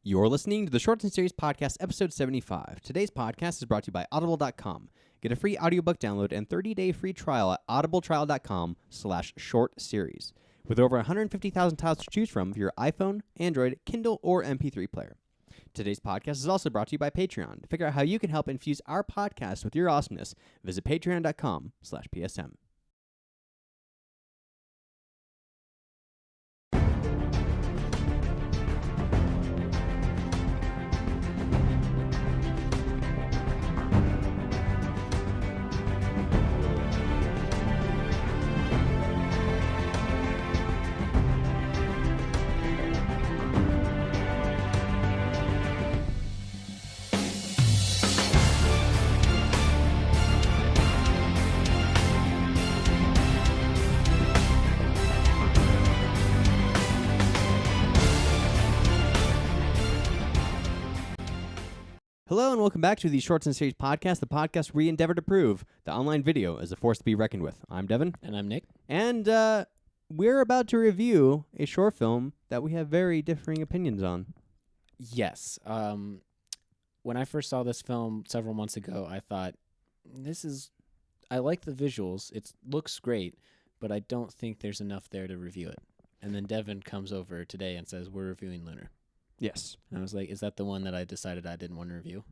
You're listening to the Shorts and Series Podcast, episode 75. Today's podcast is brought to you by Audible.com. Get a free audiobook download and 30-day free trial at audibletrial.com/shortseries. With over 150,000 titles to choose from for your iPhone, Android, Kindle, or MP3 player. Today's podcast is also brought to you by Patreon. To figure out how you can help infuse our podcast with your awesomeness, visit patreon.com/PSM. Hello and welcome back to the Shorts and Series Podcast, the podcast where we endeavor to prove that online video is a force to be reckoned with. I'm Devin. And I'm Nick. And we're about to review a short film that we have very differing opinions on. Yes. When I first saw this film several months ago, I thought, I like the visuals. It looks great, but I don't think there's enough there to review it. And then Devin comes over today and says, we're reviewing Lunar. Yes. And I was like, is that the one that I decided I didn't want to review?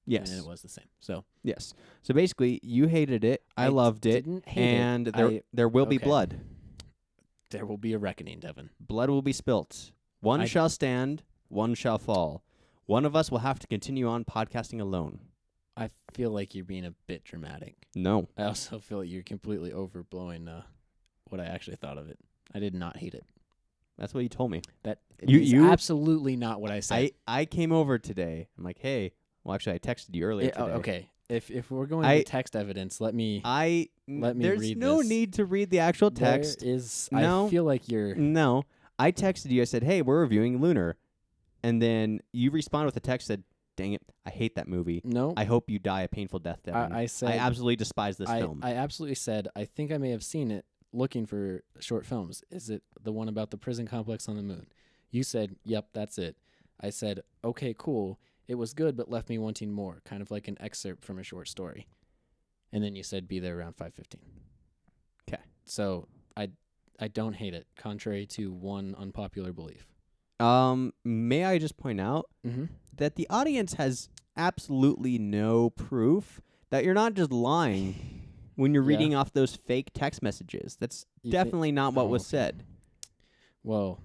Yes. And it was the same. So yes. So basically, you hated it. I loved it. Didn't hate and it. there will be okay. blood. There will be a reckoning, Devin. Blood will be spilt. One shall stand, one shall fall. One of us will have to continue on podcasting alone. I feel like you're being a bit dramatic. No. I also feel like you're completely overblowing what I actually thought of it. I did not hate it. That's what you told me. That You- is you- absolutely not what I said. I came over today. I'm like, hey. Well, actually, I texted you earlier today. Okay. If we're going to text evidence, let me There's read no this. need to read the actual text. There is. No. I feel like you're. No. I texted you. I said, hey, we're reviewing Lunar. And then you responded with a text that said, dang it, I hate that movie. No. I hope you die a painful death, Devin. I said. I absolutely despise this film. I absolutely said. I think I may have seen it looking for short films. Is it the one about the prison complex on the moon? You said, yep, that's it. I said, okay, cool. It was good, but left me wanting more, kind of like an excerpt from a short story. And then you said, be there around 5:15. Okay. So I don't hate it, contrary to one unpopular belief. May I just point out Mm-hmm. that the audience has absolutely no proof that you're not just lying when you're Yeah. reading off those fake text messages. That's You definitely not what Oh, was okay. said. Well,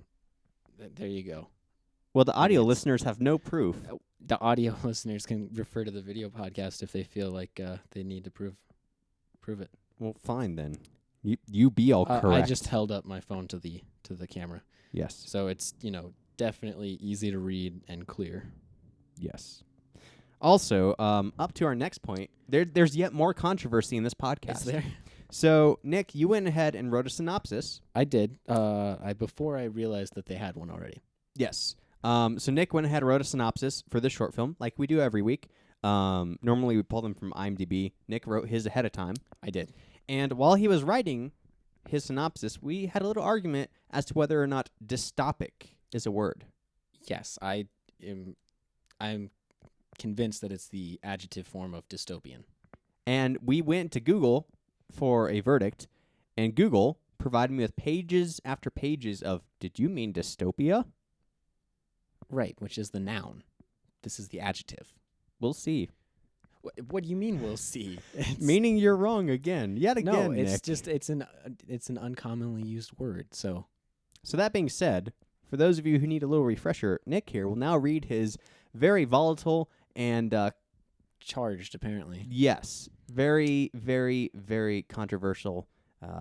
there you go. Well, the audio Idiots. listeners have no proof. The audio listeners can refer to the video podcast if they feel like they need to prove it. Well, fine then. You be all correct. I just held up my phone to the camera, Yes. so it's definitely easy to read and clear. Yes. Also, up to our next point, there's yet more controversy in this podcast. Is there? So, Nick, you went ahead and wrote a synopsis. I did. Before I realized that they had one already. Yes. So Nick went ahead and wrote a synopsis for this short film, like we do every week. Normally we pull them from IMDb. Nick wrote his ahead of time. I did. And while he was writing his synopsis, we had a little argument as to whether or not dystopic is a word. Yes, I'm convinced that it's the adjective form of dystopian. And we went to Google for a verdict, and Google provided me with pages after pages of, did you mean dystopia? Right, which is the noun. This is the adjective. We'll see. What do you mean we'll see? Meaning you're wrong again. Yet again, No, Nick. it's just it's an uncommonly used word. So that being said, for those of you who need a little refresher, Nick here will now read his very volatile and charged apparently. yes, very, very, very controversial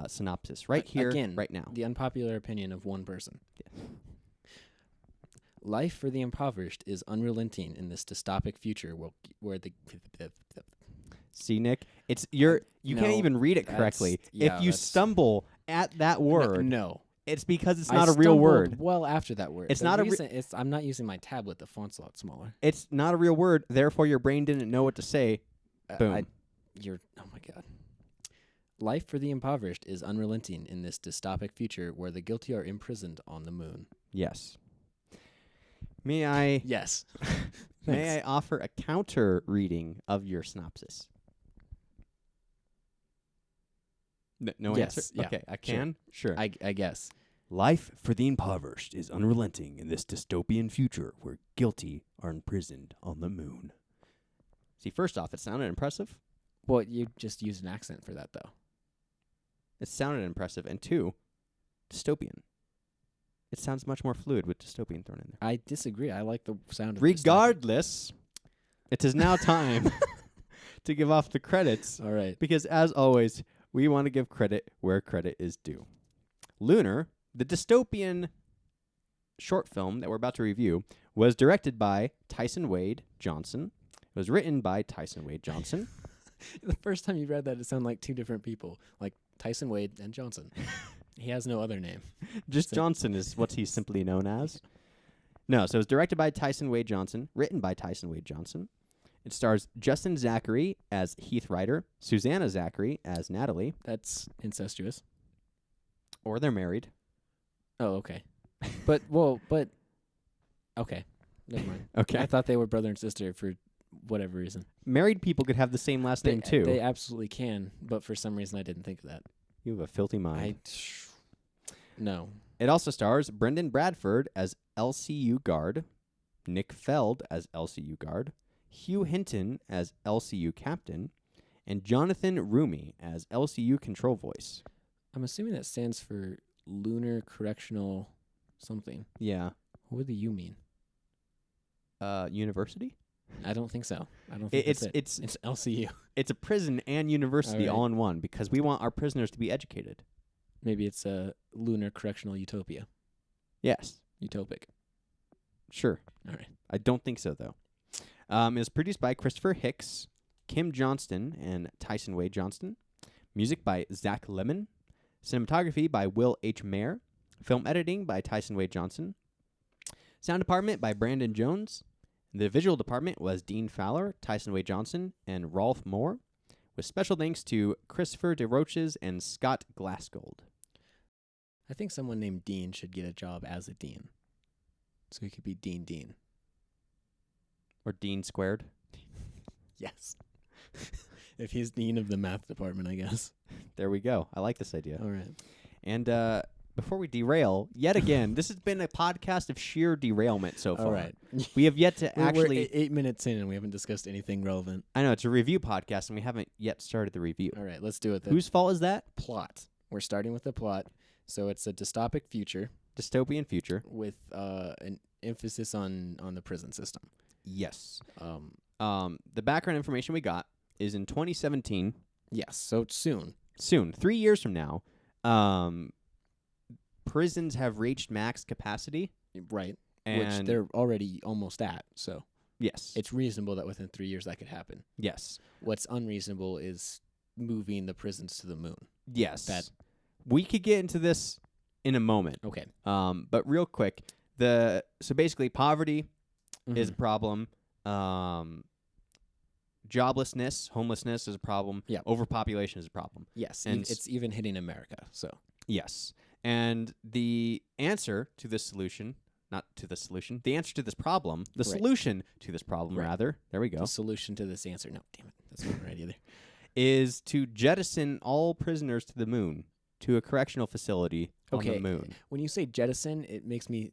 synopsis right here, again, right now. The unpopular opinion of one person. Yeah. Life for the impoverished is unrelenting in this dystopic future where the See, Nick, you No, can't even read it correctly. yeah, If you that's- stumble at that word, No. it's because it's I not a real stumbled word. well after that word. It's The not a reason I'm not using my tablet. The font's a lot smaller. It's not a real word. Therefore, your brain didn't know what to say. Boom. Oh my god. Life for the impoverished is unrelenting in this dystopic future where the guilty are imprisoned on the moon. Yes. May I Yes. may I offer a counter reading of your synopsis? No Yes, answer? yeah, Okay, I can? Sure. I guess. Life for the impoverished is unrelenting in this dystopian future where guilty are imprisoned on the moon. See, first off, it sounded impressive. Well, you just used an accent for that, though. It sounded impressive. And two, dystopian. It sounds much more fluid with dystopian thrown in there. I disagree. I like the sound of Regardless, it is now time to give off the credits. dystopian. All right. Because, as always, we want to give credit where credit is due. Lunar, the dystopian short film that we're about to review, was directed by Tyson Wade Johnson. It was written by Tyson Wade Johnson. The first time you read that, it sounded like two different people, like Tyson Wade and Johnson. He has no other name. Just Johnson is what he's simply known as. No, so it was directed by Tyson Wade Johnson, written by Tyson Wade Johnson. It stars Justin Zachary as Heath Ryder, Susanna Zachary as Natalie, That's incestuous. or they're married. Oh, okay. But okay. Never mind. Okay. I thought they were brother and sister for whatever reason. Married people could have the same last name, too. They absolutely can, but for some reason I didn't think of that. You have a filthy mind. No. It also stars Brendan Bradford as LCU guard, Nick Feld as LCU guard, Hugh Hinton as LCU captain, and Jonathan Rumi as LCU control voice. I'm assuming that stands for Lunar Correctional something. Yeah. What would the U mean? University? I don't think so. I don't think that's it. It's LCU. It's a prison and university All right. all in one because we want our prisoners to be educated. Maybe it's a Lunar Correctional Utopia. Yes. Utopic. Sure. All right. I don't think so, though. It was produced by Christopher Hicks, Kim Johnston, and Tyson Wade Johnston. Music by Zach Lemon. Cinematography by Will H. Mayer. Film editing by Tyson Wade Johnson. Sound department by Brandon Jones. The visual department was Dean Fowler, Tyson Wade Johnson, and Rolf Moore, with special thanks to Christopher DeRoches and Scott Glassgold. I think someone named Dean should get a job as a dean. So he could be Dean. Or Dean Squared. Yes. If he's dean of the math department, I guess. There we go. I like this idea. All right. And before we derail, yet again, this has been a podcast of sheer derailment so far. All right. We have yet to actually... We're 8 minutes in and we haven't discussed anything relevant. I know, it's a review podcast, and we haven't yet started the review. All right, let's do it then. Whose fault is that? Plot. We're starting with the plot. So it's a dystopic future Dystopian future. with an emphasis on the prison system. Yes. The background information we got is in 2017. Yes, so soon. Soon, 3 years from now, prisons have reached max capacity. Right. And Which they're already almost at. So yes. it's reasonable that within 3 years that could happen. Yes. What's unreasonable is moving the prisons to the moon. Yes. That- We could get into this in a moment. Okay. But real quick, so basically poverty is a Mhm. problem. Joblessness, homelessness is a problem. Yeah. Overpopulation is a problem. Yes, and it's even hitting America. So Yes. And the answer to this solution, not to the solution, the answer to this problem, the Right. solution to this problem, Right. rather, there we go, the solution to this answer. No, damn it, that's not right either. is to jettison all prisoners to the moon, to a correctional facility on Okay. the moon. When you say jettison, it makes me.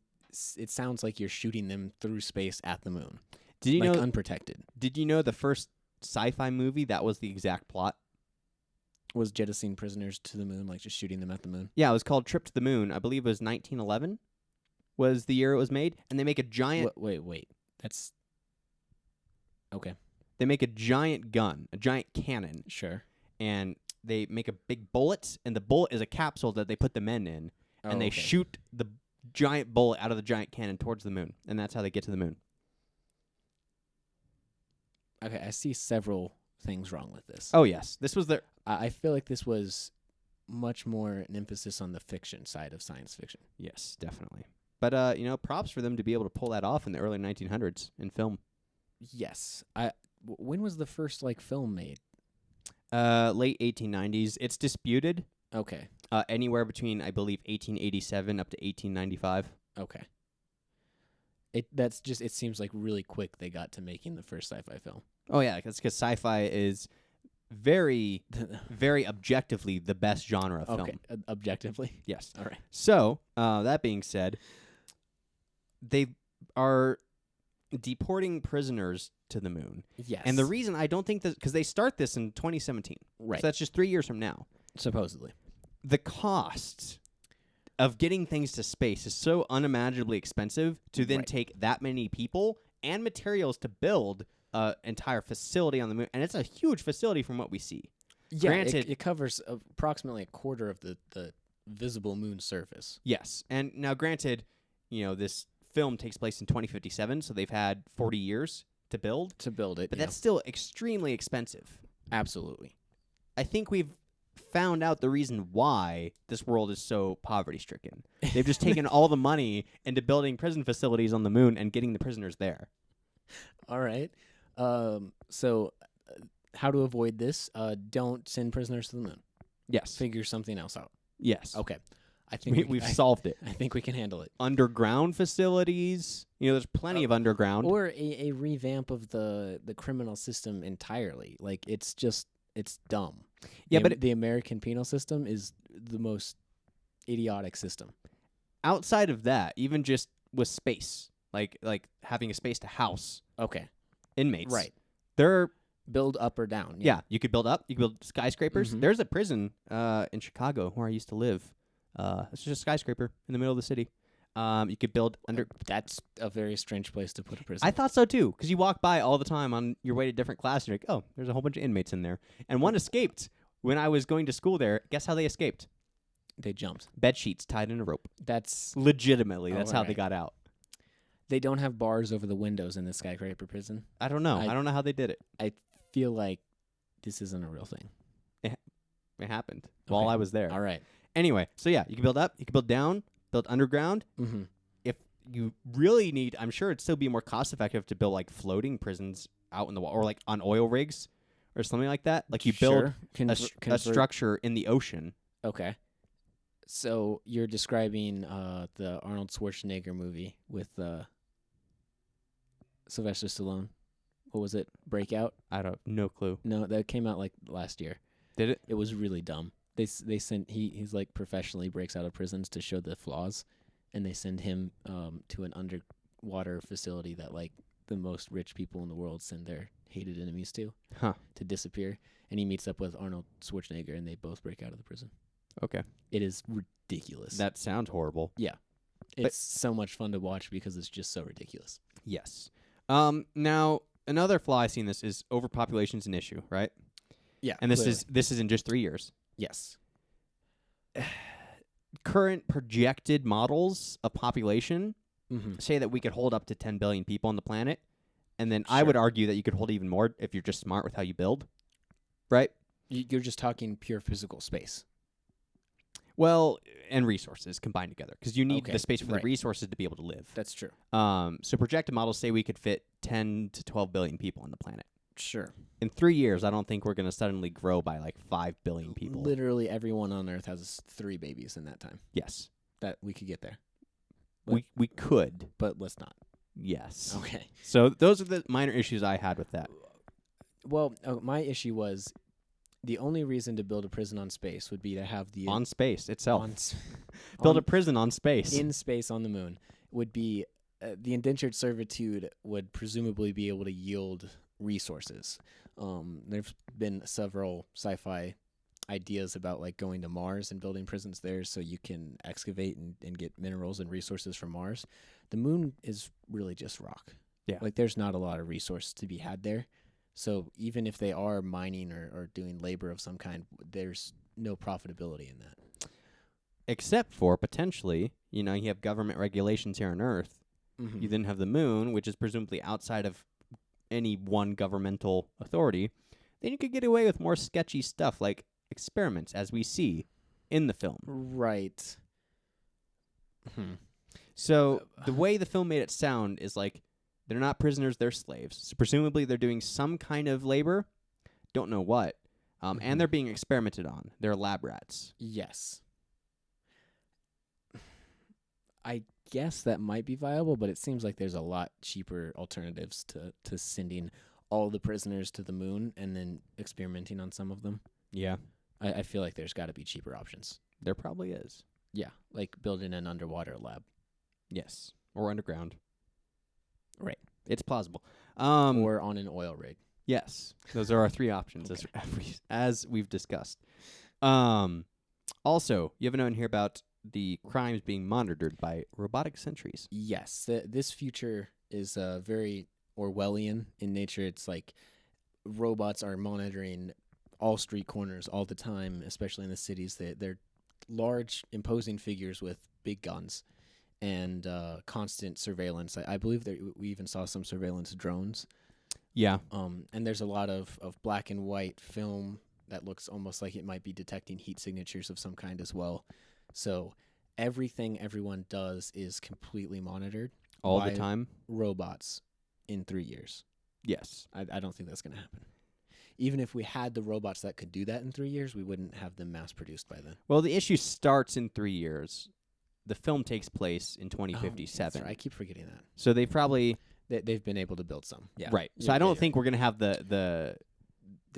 It sounds like you're shooting them through space at the moon, Did you like know? unprotected. Did you know the first sci-fi movie that was the exact plot? Was jettisoning prisoners to the moon, like just shooting them at the moon? Yeah, it was called Trip to the Moon. I believe it was 1911 was the year it was made, and they make a giant Wait. That's okay. they make a giant gun, a giant cannon, Sure. and they make a big bullet, and the bullet is a capsule that they put the men in, and they okay. shoot the giant bullet out of the giant cannon towards the moon, and that's how they get to the moon. Okay, I see several things wrong with this. Oh yes, this was the I feel like this was much more an emphasis on the fiction side of science fiction. yes, definitely. But props for them to be able to pull that off in the early 1900s in film. Yes. When was the first film made? Late 1890s. It's disputed. Okay. Anywhere between I believe 1887 up to 1895. Okay. It seems like really quick they got to making the first sci-fi film. Oh yeah, that's because sci-fi is very, very objectively the best genre of Okay, film. objectively. Yes. All right. So that being said, they are deporting prisoners to the moon. Yes. And the reason I don't think that, because they start this in 2017. Right. So that's just 3 years from now. Supposedly. The cost of getting things to space is so unimaginably expensive to then Right. take that many people and materials to build an entire facility on the moon. And it's a huge facility from what we see. Yeah, Granted- it covers approximately a quarter of the visible moon surface. Yes. And now, granted, this film takes place in 2057, so they've had 40 years to build. But that's still extremely expensive. Absolutely. I think we've found out the reason why this world is so poverty-stricken. They've just taken all the money into building prison facilities on the moon and getting the prisoners there. All right. So how to avoid this? Don't send prisoners to the moon. Yes. Figure something else out. Yes. Okay. I think We've solved it. I think we can handle it. Underground facilities. There's plenty of underground. Or a revamp of the criminal system entirely. Like it's dumb. Yeah, the, but the American penal system is the most idiotic system. outside of that, even just with space, like having a space to house Okay. inmates. Right. They're Build up or down. yeah, you could build up. You could build skyscrapers. Mhm. There's a prison in Chicago where I used to live. It's just a skyscraper in the middle of the city. You could build under. That's a very strange place to put a prison. I thought so too, because you walk by all the time on your way to different classes. You're like, oh, there's a whole bunch of inmates in there, and one escaped when I was going to school there. Guess how they escaped? They jumped. Bed sheets tied in a rope. That's Legitimately, that's how they alright. got out. They don't have bars over the windows in the skyscraper prison. I don't know. I- I don't know how they did it. I feel like this isn't a real thing. It happened while Okay. I was there. All right. Anyway, so yeah, you can build up, you can build down, build underground. Mm-hmm. If you really need, I'm sure it'd still be more cost effective to build like floating prisons out in the water or like on oil rigs or something like that. Like you build a structure in the ocean. Okay. So you're describing the Arnold Schwarzenegger movie with Sylvester Stallone. What was it? Breakout? I don't, no clue. No, that came out like last year. Did it? It was really dumb. They sent he's like professionally breaks out of prisons to show the flaws, and they send him to an underwater facility that like the most rich people in the world send their hated enemies to disappear. And he meets up with Arnold Schwarzenegger, and they both break out of the prison. Okay. It is ridiculous. That sounds horrible. It's so much fun to watch because it's just so ridiculous. Yes. Now another flaw I see in this is overpopulation's an issue, right? Yeah, And this is in just 3 years. yes. Current projected models of population Mm-hmm. say that we could hold up to 10 billion people on the planet, and then I would Sure. argue that you could hold even more if you're just smart with how you build, right? You're just talking pure physical space. Well, and resources combined together, because you need Okay, the space for right. the resources to be able to live. That's true. So projected models say we could fit 10 to 12 billion people on the planet. Sure. In 3 years, I don't think we're going to suddenly grow by like 5 billion people. Literally everyone on Earth has 3 babies in that time. Yes. That we could get there, We could. but let's not. Yes. Okay. So those are the minor issues I had with that. Well, my issue was the only reason to build a prison on space would be to have the On space itself. on- Build a prison on space. in space on the moon would be the indentured servitude would presumably be able to yield resources. There's been several sci-fi ideas about like going to Mars and building prisons there so you can excavate and get minerals and resources from Mars. The moon is really just rock. Yeah. Like there's not a lot of resource to be had there. So even if they are mining or doing labor of some kind, there's no profitability in that. Except for potentially, you have government regulations here on Earth. Mm-hmm. You then have the moon, which is presumably outside of any one governmental authority. Then you could get away with more sketchy stuff like experiments, as we see in the film. Right. So the way the film made it sound is like they're not prisoners, they're slaves. So presumably they're doing some kind of labor. Don't know what. Mhm. And they're being experimented on. They're lab rats. Yes. guess that might be viable, but it seems like there's a lot cheaper alternatives to sending all the prisoners to the moon and then experimenting on some of them. Yeah, I feel like there's got to be cheaper options. there probably is. Yeah, like building an underwater lab. Yes, or underground. Right. It's plausible. Or on an oil rig. Yes, those are our three options as we've discussed. Also, you have a note in here about the crimes being monitored by robotic sentries. Yes, this future is very Orwellian in nature. It's like robots are monitoring all street corners all the time, especially in the cities. They're large, imposing figures with big guns and constant surveillance. I believe that we even saw some surveillance drones. Yeah. And there's a lot of black and white film that looks almost like it might be detecting heat signatures of some kind as well. So everything everyone does is completely monitored All by the time? robots in 3 years. Yes. I don't think that's going to happen. Even if we had the robots that could do that in 3 years, we wouldn't have them mass-produced by then. Well, the issue starts in 3 years. The film takes place in Oh, 2057. that's right. I keep forgetting that. So they probably... They've been able to build some. Yeah. Right. So Yeah, I don't yeah, think we're going to have the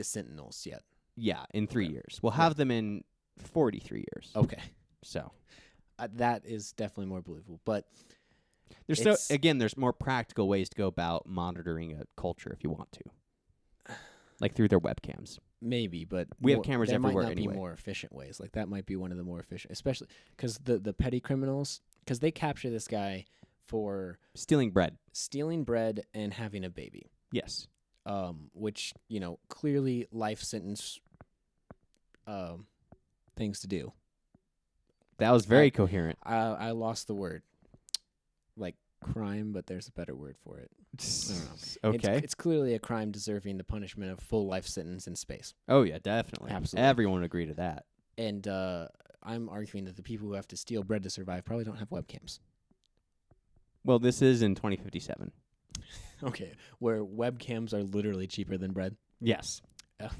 Sentinels yet. Yeah, in 3 Okay. years. We'll have them in 43 years. Okay. So That is definitely more believable. But there's there's more practical ways to go about monitoring a culture if you want to, like through their webcams. maybe, but We have cameras there everywhere might not anyway. be more efficient ways. Like that might be one of the more efficient, especially because the petty criminals, because they capture this guy for Stealing bread. stealing bread and having a baby. Yes. Which, clearly life sentence things to do. That was very coherent. I lost the word. Like crime, but there's a better word for it. I don't know. Okay. It's clearly a crime deserving the punishment of full life sentence in space. Oh, yeah, definitely. Absolutely. Everyone would agree to that. And I'm arguing that the people who have to steal bread to survive probably don't have webcams. Well, this is in 2057. Okay, where webcams are literally cheaper than bread. Yes. Ugh.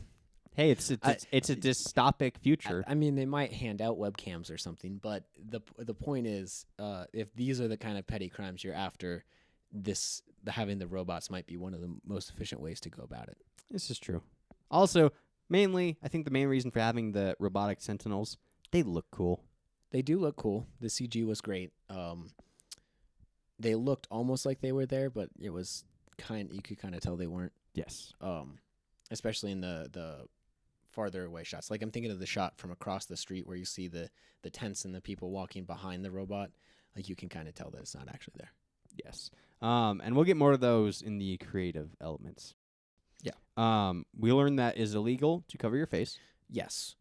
Hey, it's a dystopic future. I mean, they might hand out webcams or something, but the point is, if these are the kind of petty crimes you're after, having the robots might be one of the most efficient ways to go about it. This is true. Also, mainly, I think the main reason for having the robotic sentinels, they look cool. They do look cool. The CG was great. They looked almost like they were there, but it was you could kind of tell they weren't. Yes. Especially in the farther away shots. Like I'm thinking of the shot from across the street where you see the tents and the people walking behind the robot. Like you can kind of tell that it's not actually there. Yes. And we'll get more of those in the creative elements. Yeah. We learned that is illegal to cover your face. Yes.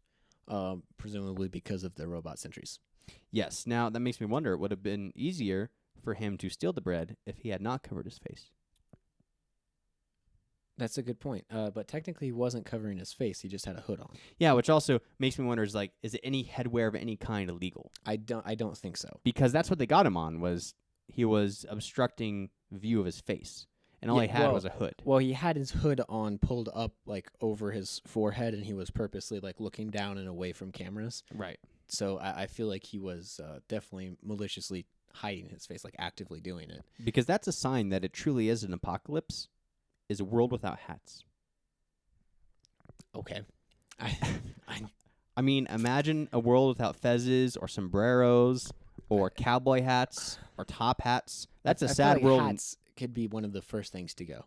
Presumably because of the robot sentries. Yes. Now, that makes me wonder, it would have been easier for him to steal the bread if he had not covered his face. That's a good point. But technically he wasn't covering his face. He just had a hood on. Yeah, which also makes me wonder, is it any headwear of any kind illegal? I don't think so. Because that's what they got him on, was he was obstructing view of his face. And all he had was a hood. Well, he had his hood on, pulled up like over his forehead, and he was purposely like looking down and away from cameras. Right. So I feel like he was definitely maliciously hiding his face, like actively doing it. Because that's a sign that it truly is an apocalypse, is a world without hats. Okay. I mean, imagine a world without fezzes or sombreros or cowboy hats or top hats. That's a sad feel like world. Hats could be one of the first things to go.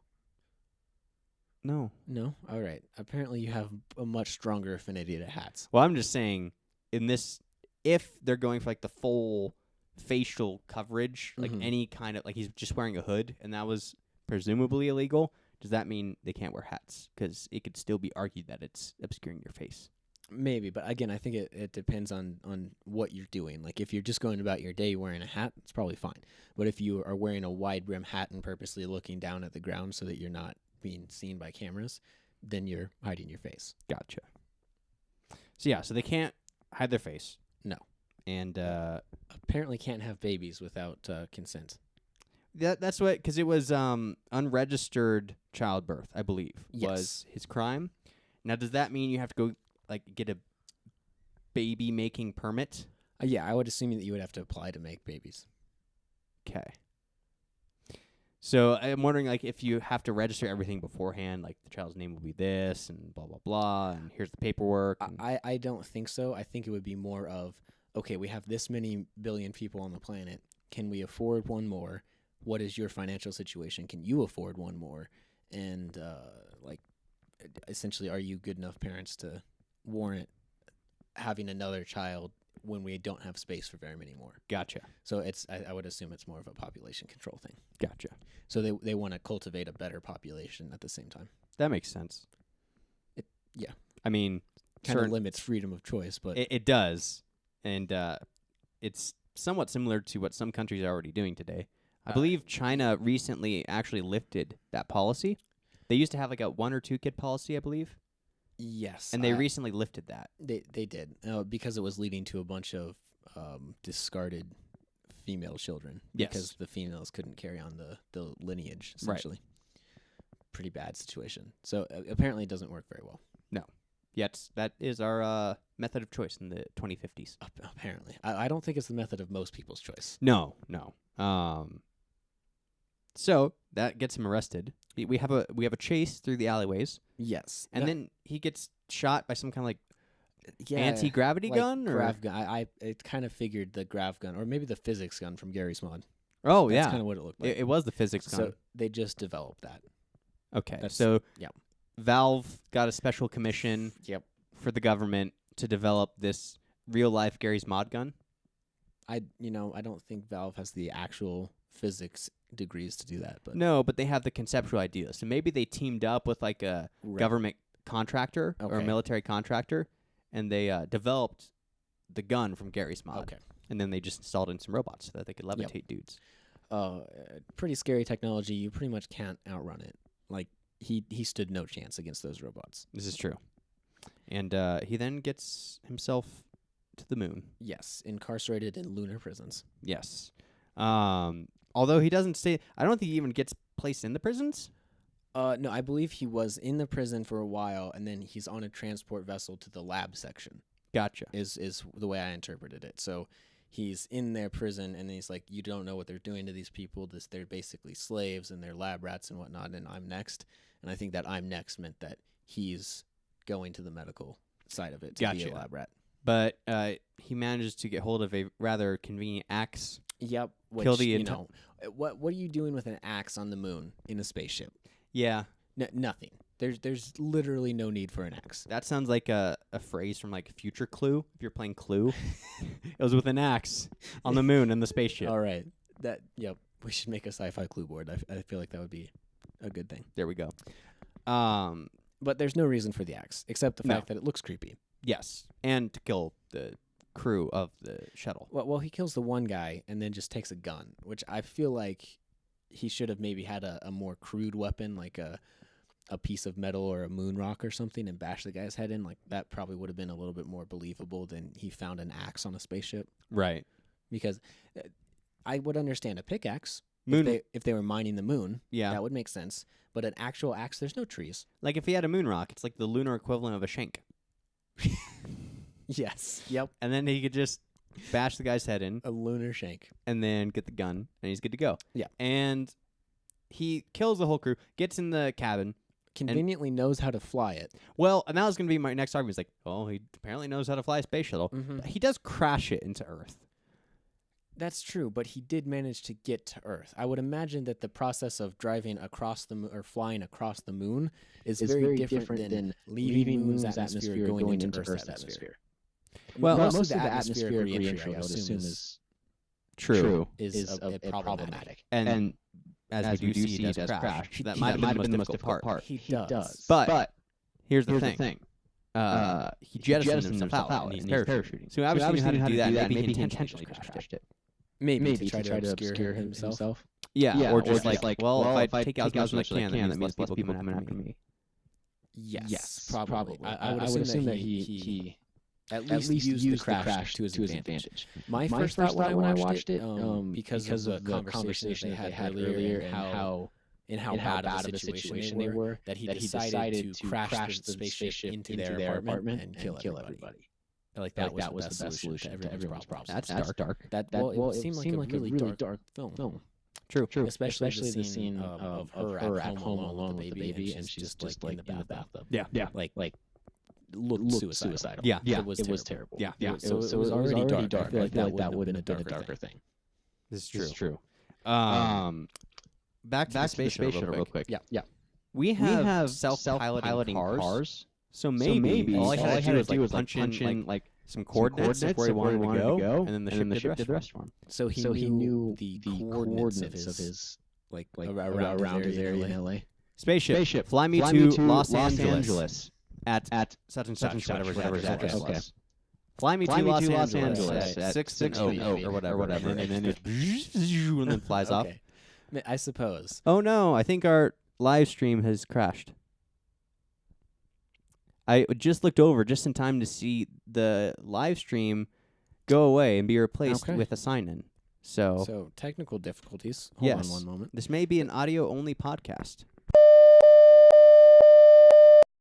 No. No? All right. Apparently you have a much stronger affinity to hats. Well, I'm just saying, if they're going for like the full facial coverage, like any kind of, like he's just wearing a hood, and that was presumably illegal, does that mean they can't wear hats? Because it could still be argued that it's obscuring your face. Maybe, but again, I think it depends on what you're doing. Like if you're just going about your day wearing a hat, it's probably fine. But if you are wearing a wide brim hat and purposely looking down at the ground so that you're not being seen by cameras, then you're hiding your face. Gotcha. So yeah, so they can't hide their face. No. And apparently can't have babies without consent. that's what, because it was unregistered childbirth, I believe, was his crime. Now, does that mean you have to go like get a baby making permit? Yeah, I would assume that you would have to apply to make babies. Okay. So I'm wondering, like, if you have to register everything beforehand, like the child's name will be this and blah, blah, blah, and here's the paperwork. And I don't think so. I think it would be more of, okay, we have this many billion people on the planet. Can we afford one more? What is your financial situation? Can you afford one more? And, like, essentially, are you good enough parents to warrant having another child when we don't have space for very many more? Gotcha. So I would assume it's more of a population control thing. Gotcha. So they want to cultivate a better population at the same time. That makes sense. Yeah. I mean, Kind of limits freedom of choice, but it does. And it's somewhat similar to what some countries are already doing today. I believe China recently actually lifted that policy. They used to have like a 1 or 2 kid policy, I believe. yes. And they recently lifted that. They did because it was leading to a bunch of discarded female children. Yes. Because the females couldn't carry on the lineage, essentially. Pretty bad situation. So apparently it doesn't work very well. No. Yet that is our method of choice in the 2050s. Apparently. I don't think it's the method of most people's choice. No. So that gets him arrested. We have a chase through the alleyways. Yes. And then he gets shot by some kind of like yeah, anti-gravity like gun or grav gun. I kind of figured the grav gun or maybe the physics gun from Gary's Mod. Oh, That's yeah. kind of what it looked like. It was the physics gun. So they just developed that. Okay. So yeah. Valve got a special commission Yep. for the government to develop this real-life Gary's Mod gun. I don't think Valve has the actual physics degrees to do that, but No, but they have the conceptual idea. So maybe they teamed up with like a government contractor or a Okay. military contractor, and they developed the gun from Gary's Mod. Okay. And then they just installed in some robots so that they could levitate dudes. Pretty scary technology. You pretty much can't outrun it. Like he stood no chance against those robots. This is true. And he then gets himself to the moon. Yes, incarcerated in lunar prisons. Yes. Although he doesn't stay, I don't think he even gets placed in the prisons. No, I believe he was in the prison for a while, and then he's on a transport vessel to the lab section. Gotcha. Is the way I interpreted it. So he's in their prison, and he's like, you don't know what they're doing to these people. They're basically slaves, and they're lab rats and whatnot, and I'm next. And I think that I'm next meant that he's going to the medical side of it to be a lab rat. But he manages to get hold of a rather convenient axe. Yep. Which, Kill the what are you doing with an axe on the moon in a spaceship? Yeah. Nothing. There's literally no need for an axe. That sounds like a phrase from like Future Clue. If you're playing Clue, it was with an axe on the moon in the spaceship. All right. Yep. We should make a sci-fi clue board. I feel like that would be a good thing. There we go. But there's no reason for the axe except the fact that it looks creepy. Yes, and to kill the crew of the shuttle. Well, he kills the one guy and then just takes a gun, which I feel like he should have maybe had a more crude weapon, like a piece of metal or a moon rock or something, and bash the guy's head in. Like that probably would have been a little bit more believable than he found an axe on a spaceship. Right. Because I would understand a pickaxe Moon. if they were mining the moon. Yeah. That would make sense. But an actual axe, there's no trees. Like if he had a moon rock, it's like the lunar equivalent of a shank. Yes. Yep. And then he could just bash the guy's head in. A lunar shank. And then get the gun, and he's good to go. Yeah. And he kills the whole crew, gets in the cabin. Conveniently knows how to fly it. Well, and that was going to be my next argument. It's like, oh, he apparently knows how to fly a space shuttle. Mm-hmm. He does crash it into Earth. That's true, but he did manage to get to Earth. I would imagine that the process of driving across the moon or flying across the moon is very different than leaving Moon's atmosphere and going into Earth's atmosphere. Well, most of the atmospheric reentry, I would assume, is true. Is problematic. And as we do see, he does crash. That might have been the most difficult part. He does. But here's the thing. He jettisoned himself out, and he's parachuting. So he obviously knew how to do that. Maybe he intentionally crashed it. Maybe to try to obscure himself. Yeah, or just like, well, if I take out as much as I can, that means less people coming after me. Yes, probably. I would assume that he at least used the crash to his advantage. My first thought when I watched it, because of the conversation they had earlier and how bad of a situation they were, that he decided to crash the spaceship into their apartment and kill everybody. Like that was the best solution to everyone's problems. That's dark. It seemed like a really dark film. True. Especially the scene of her at home alone with the baby, and she's just like in the bathtub. Yeah. Like looked suicidal. Yeah. It was terrible. Yeah. So it was already dark. I feel like that would have been a darker thing. This is true. Back to the space shuttle real quick. Yeah. We have self-piloting cars. So maybe all I had to do was punch in like some coordinates of where he wanted to go, and then the ship did the rest for him. So he knew the coordinates of his like around his area in LA. Spaceship, fly me to Los Angeles at such and such, whatever his address was. Fly me to Los Angeles at 6 and 0 or whatever, and then it and then flies off. I suppose. Oh no, I think our live stream has crashed. I just looked over just in time to see the live stream go away and be replaced with a sign-in. So technical difficulties. Hold on one moment. This may be an audio-only podcast.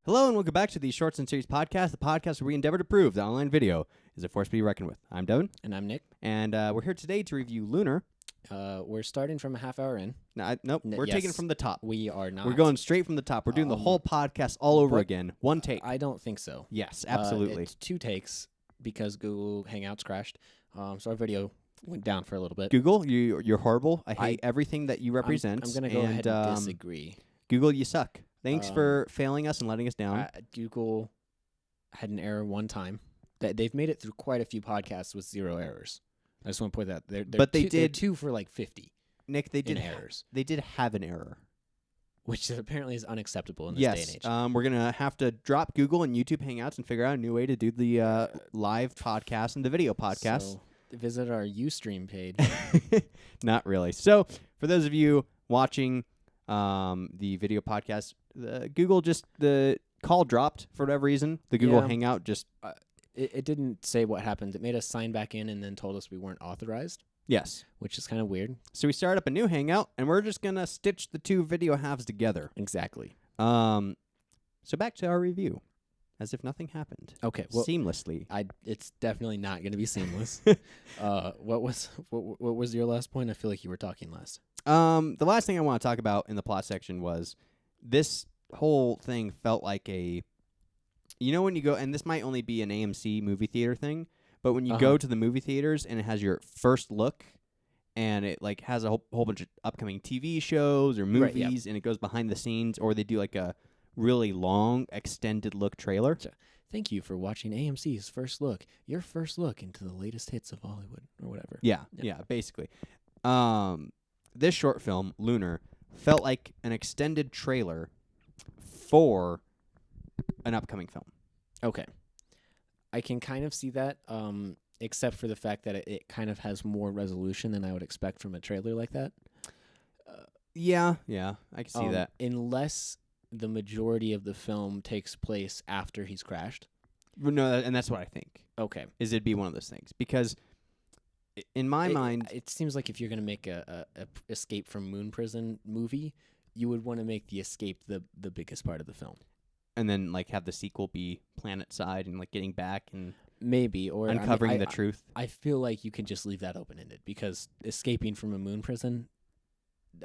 Hello and welcome back to the Shorts and Series podcast, the podcast where we endeavor to prove that online video is a force to be reckoned with. I'm Devin. And I'm Nick. And we're here today to review Lunar. We're starting from a half hour in. Nope, we're taking it from the top. We are not. We're going straight from the top. We're doing the whole podcast all over again. One take. I don't think so. Yes, absolutely. It's 2 takes because Google Hangouts crashed. So our video went down for a little bit. Google, you're horrible. I hate everything that you represent. I'm going to go ahead and disagree. Google, you suck. Thanks for failing us and letting us down. Google had an error one time. They've made it through quite a few podcasts with 0 errors. I just want to point that they're 2 for like 50. Nick, they did errors. They did have an error, which apparently is unacceptable in this day and age. Yes, we're gonna have to drop Google and YouTube Hangouts and figure out a new way to do the live podcast and the video podcast. So visit our Ustream page. Not really. So for those of you watching the video podcast, Google the call dropped for whatever reason. The Google Hangout just. It didn't say what happened. It made us sign back in and then told us we weren't authorized. Yes. Which is kind of weird. So we started up a new Hangout, and we're just going to stitch the 2 video halves together. Exactly. So back to our review, as if nothing happened. Okay. Well, seamlessly. It's definitely not going to be seamless. What was your last point? I feel like you were talking last. The last thing I want to talk about in the plot section was this whole thing felt like a... You know when you go, and this might only be an AMC movie theater thing, but when you go to the movie theaters and it has your first look, and it like has a whole bunch of upcoming TV shows or movies, and it goes behind the scenes, or they do like a really long extended look trailer. So, thank you for watching AMC's First Look, your first look into the latest hits of Hollywood or whatever. Yeah, basically. This short film, Lunar, felt like an extended trailer for an upcoming film. Okay. I can kind of see that, except for the fact that it kind of has more resolution than I would expect from a trailer like that. Yeah, I can see that. Unless the majority of the film takes place after he's crashed. No, and that's what I think. Okay. Is it'd be one of those things. Because in my mind... It seems like if you're going to make a Escape from Moon Prison movie, you would want to make the escape the biggest part of the film. And then like have the sequel be planet side and like getting back and maybe or uncovering the truth. I feel like you could just leave that open ended because escaping from a moon prison.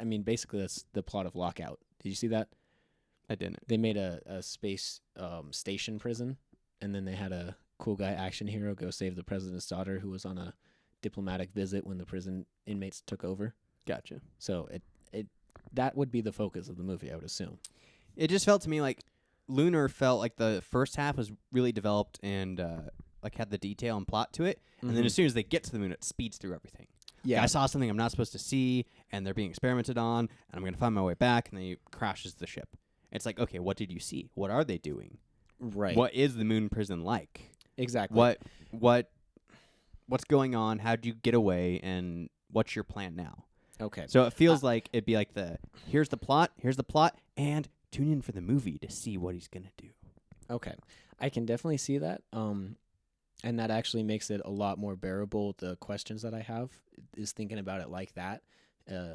I mean, basically that's the plot of Lockout. Did you see that? I didn't. They made a space station prison, and then they had a cool guy action hero go save the president's daughter who was on a diplomatic visit when the prison inmates took over. Gotcha. So it that would be the focus of the movie, I would assume. It just felt to me like Lunar felt like the first half was really developed and like had the detail and plot to it, and then as soon as they get to the moon, it speeds through everything. Yeah, I saw something I'm not supposed to see, and they're being experimented on, and I'm going to find my way back, and then he crashes the ship. It's like, okay, what did you see? What are they doing? Right. What is the moon prison like? Exactly. What's going on? How'd you get away? And what's your plan now? Okay. So it feels like it'd be like here's the plot, and tune in for the movie to see what he's gonna do. Okay, I can definitely see that. And that actually makes it a lot more bearable. The questions that I have is thinking about it like that,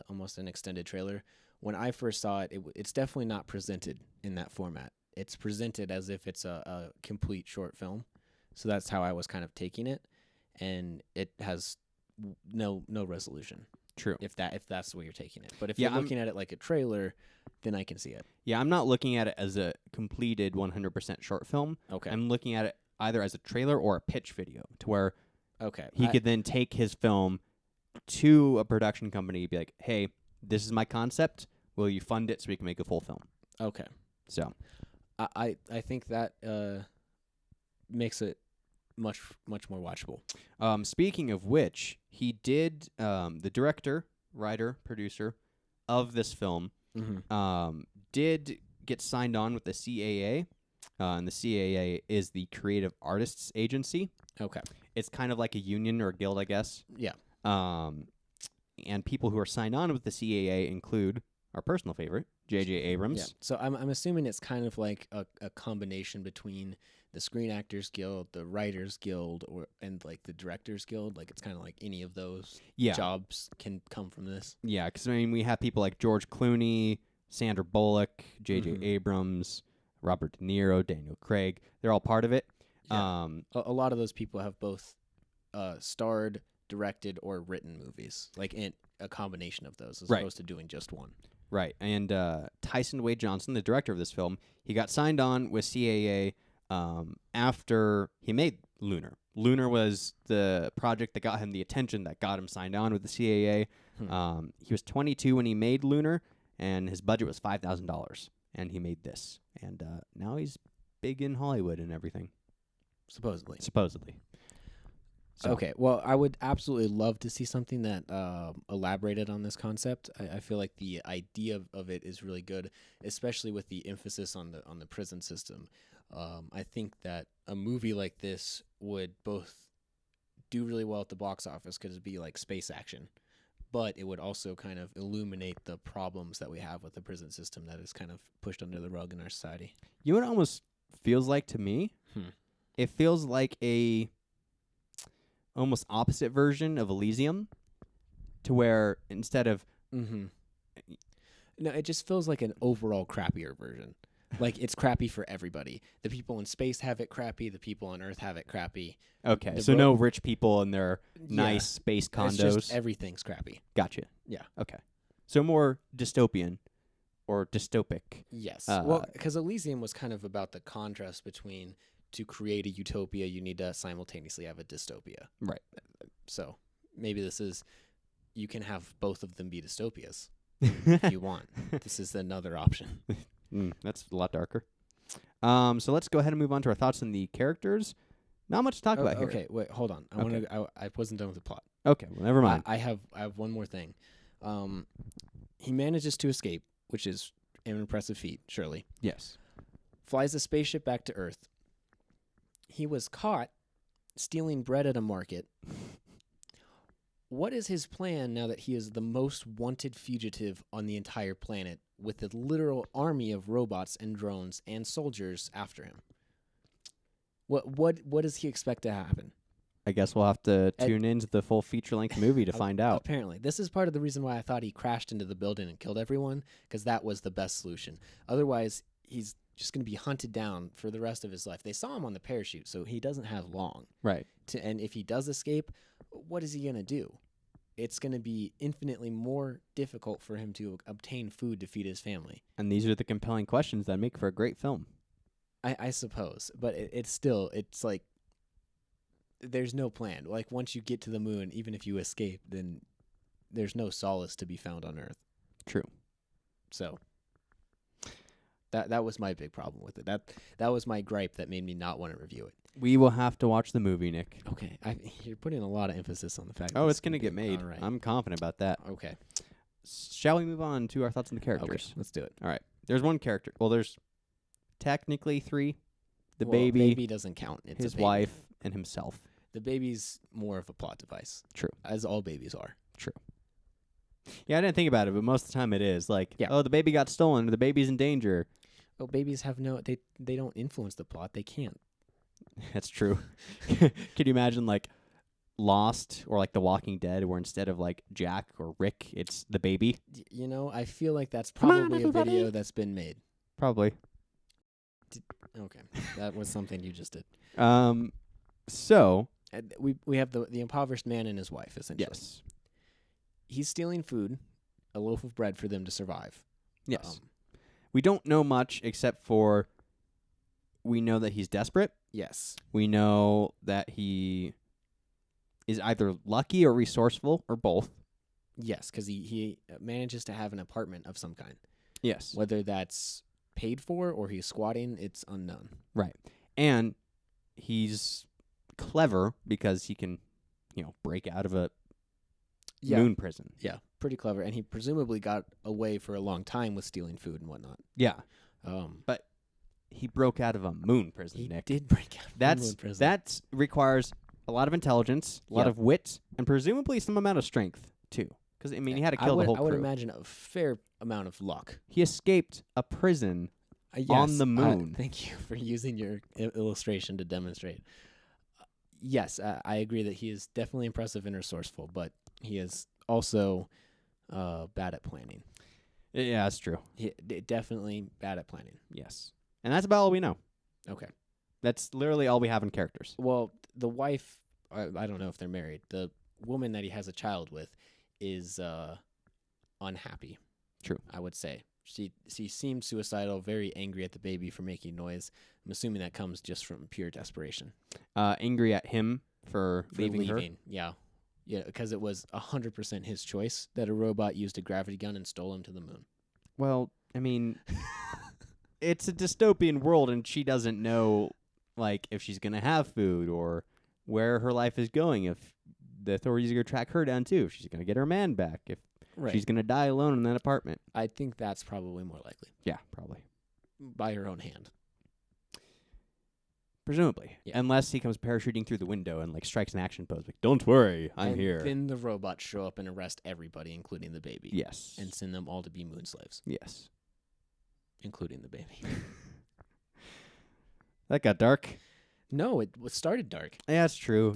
almost an extended trailer. When I first saw it, it's definitely not presented in that format. It's presented as if it's a complete short film. So that's how I was kind of taking it, and it has no resolution. True. If that's the way you're taking it. But if Yeah, you're looking at it like a trailer, then I can see it. Yeah, I'm not looking at it as a completed 100% short film. Okay. I'm looking at it either as a trailer or a pitch video to where Okay. he could then take his film to a production company and be like, hey, this is my concept. Will you fund it so we can make a full film? Okay. So I think that makes it much more watchable. Speaking of which, he did, the director, writer, producer of this film, did get signed on with the CAA, and the CAA is the Creative Artists Agency. Okay. It's kind of like a union or a guild, I guess. Yeah. And people who are signed on with the CAA include our personal favorite, J.J. Abrams. Yeah. So I'm assuming it's kind of like a combination between the Screen Actors Guild, the Writers Guild, and like the Directors Guild. Like it's kind of like any of those jobs can come from this. Yeah, because I mean we have people like George Clooney, Sandra Bullock, J.J. Abrams, Robert De Niro, Daniel Craig. They're all part of it. Yeah. A lot of those people have both starred, directed, or written movies, like in a combination of those, as opposed to doing just one. Right, and Tyson Wade Johnson, the director of this film, he got signed on with CAA after he made Lunar. Lunar was the project that got him the attention that got him signed on with the CAA. He was 22 when he made Lunar, and his budget was $5,000, and he made this. And now he's big in Hollywood and everything. Supposedly. So. Okay, well, I would absolutely love to see something that elaborated on this concept. I feel like the idea of it is really good, especially with the emphasis on the prison system. I think that a movie like this would both do really well at the box office because it'd be like space action, but it would also kind of illuminate the problems that we have with the prison system that is kind of pushed under the rug in our society. You know what it almost feels like to me? It feels like a almost opposite version of Elysium, to where instead of no, it just feels like an overall crappier version. Like it's crappy for everybody. The people in space have it crappy. The people on Earth have it crappy. Okay, so no rich people in their nice space condos. It's just everything's crappy. Gotcha. Yeah. Okay, so more dystopian or dystopic. Yes. Well, because Elysium was kind of about the contrast between, to create a utopia, you need to simultaneously have a dystopia. Right. So maybe you can have both of them be dystopias if you want. This is another option. That's a lot darker. So let's go ahead and move on to our thoughts on the characters. Not much to talk about here. Okay, wait, hold on. I wasn't done with the plot. Okay, well, never mind. I have one more thing. He manages to escape, which is an impressive feat, surely. Yes. Flies a spaceship back to Earth. He was caught stealing bread at a market. What is his plan now that he is the most wanted fugitive on the entire planet, with a literal army of robots and drones and soldiers after him? What does he expect to happen? I guess we'll have to tune into the full feature-length movie to find out. Apparently. This is part of the reason why I thought he crashed into the building and killed everyone, because that was the best solution. Otherwise, he's just going to be hunted down for the rest of his life. They saw him on the parachute, so he doesn't have long. Right. And if he does escape, what is he going to do? It's going to be infinitely more difficult for him to obtain food to feed his family. And these are the compelling questions that make for a great film. I suppose. But it's like, there's no plan. Like, once you get to the moon, even if you escape, then there's no solace to be found on Earth. True. So that was my big problem with it. That was my gripe that made me not want to review it. We will have to watch the movie, Nick. Okay. You're putting a lot of emphasis on the fact it's going to get made. All right. I'm confident about that. Okay. Shall we move on to our thoughts on the characters? Okay, let's do it. All right. There's one character. Well, there's technically three. The Well, baby, baby doesn't count. It's his a baby. wife, and himself. The baby's more of a plot device. True. As all babies are. True. Yeah, I didn't think about it, but most of the time it is. Like, Yeah. oh, the baby got stolen, or the baby's in danger. Oh, babies have they don't influence the plot. They can't. That's true. Could you imagine, like, Lost or, like, The Walking Dead, where instead of, like, Jack or Rick, it's the baby? I feel like that's Come on, probably a everybody. video that's been made. Probably. Okay. That was something you just did. So, We have the impoverished man and his wife, essentially. yes. He's stealing food, a loaf of bread for them to survive. Yes. We don't know much except for we know that he's desperate. Yes. We know that he is either lucky or resourceful or both. Yes, because he manages to have an apartment of some kind. Yes. Whether that's paid for or he's squatting, it's unknown. Right. And he's clever because he can, break out of a moon prison. Yeah, pretty clever. And he presumably got away for a long time with stealing food and whatnot. Yeah. But he broke out of a moon prison, He Nick. did break out of a moon prison. That requires a lot of intelligence, a lot of wit, and presumably some amount of strength, too. Because, he had to kill the whole crew. I would imagine a fair amount of luck. He escaped a prison on the moon. Thank you for using your illustration to demonstrate. Yes, I agree that he is definitely impressive and resourceful, but he is also bad at planning. Yeah, that's true. Definitely bad at planning. Yes. And that's about all we know. Okay. That's literally all we have in characters. Well, the wife, I don't know if they're married. The woman that he has a child with is unhappy. True. I would say. She seemed suicidal, very angry at the baby for making noise. I'm assuming that comes just from pure desperation. Angry at him for leaving her? Yeah. Yeah, because it was 100% his choice that a robot used a gravity gun and stole him to the moon. Well, it's a dystopian world, and she doesn't know, if she's going to have food or where her life is going, if the authorities are going to track her down, too, if she's going to get her man back, if she's going to die alone in that apartment. I think that's probably more likely. Yeah, probably. By her own hand. Presumably. Yeah. Unless he comes parachuting through the window and, strikes an action pose. Don't worry, I'm here. Then the robots show up and arrest everybody, including the baby. Yes. And send them all to be moon slaves. Yes. Including the baby. That got dark. No, it started dark. Yeah, that's true.